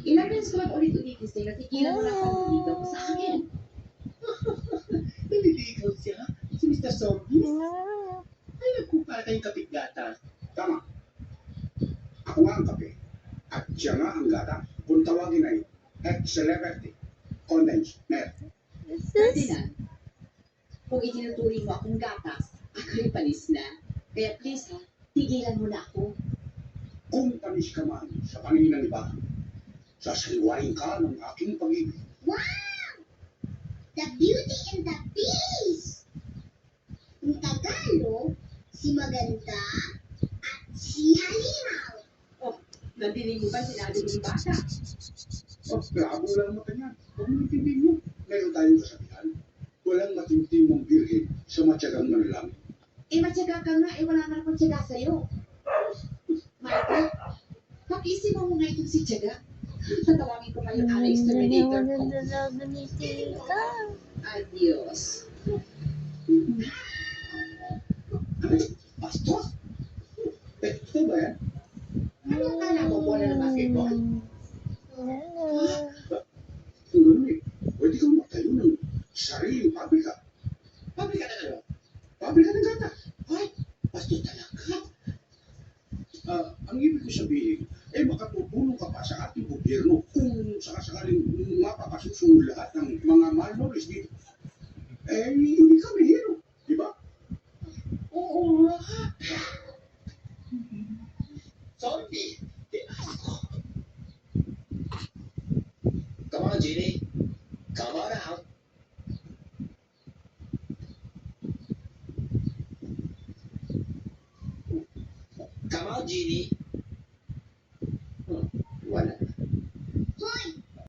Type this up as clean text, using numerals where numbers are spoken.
Ilang beses ko lang ulit-ulitin sa'yo na tigilan mo na ang panliligaw mo sa akin. Naliligaw siya. Si Mr. Sophie. Alam ko para kayong kapit-gata. Tama. Ako nga ang kape. At siya nga ang gata. Kung tawagin ay ex-celebrity. Condensed milk. Ferdinand, kung itinuturing mo akong gatas, ako'y panis na. Kaya please ha, tigilan mo na ako. Kung panis ka man sa paningin ng iba, sasaliwain ka ng aking pag-ibig. Wow! The Beauty and the Beast! Ang Tagalog, si Maganda at si Halimaw. Nandinig mo ba sinabi ng bata? Labo lang mata niyan. Kung nagtindi mo, meron tayong kasabihan. Walang matintimong birhen sa matyagang manalangin. Matyaga ka nga, wala na akong tiyaga sa'yo. Michael, pag-isipan mo nga itong si Tiyaga. Tatawagin ko kayo ang exterminator ko. Adios. Ay, pastor? Ito ba yan? Ano akala mo bola ng basketball? Kung gano'n pwede kang magtayo ng sariling pabrika. Pabrika na ano? Pabrika ng gata. Ay, pastor talaga. Ang ibig ko sabihin, makatutulong ka pa sa ating gobyerno kung sakasakaling mapapasusunod lahat ng mga malnourished dito. Hindi kami hero, di ba? Oo nga. Sorry. Come on, Genie. Come on out.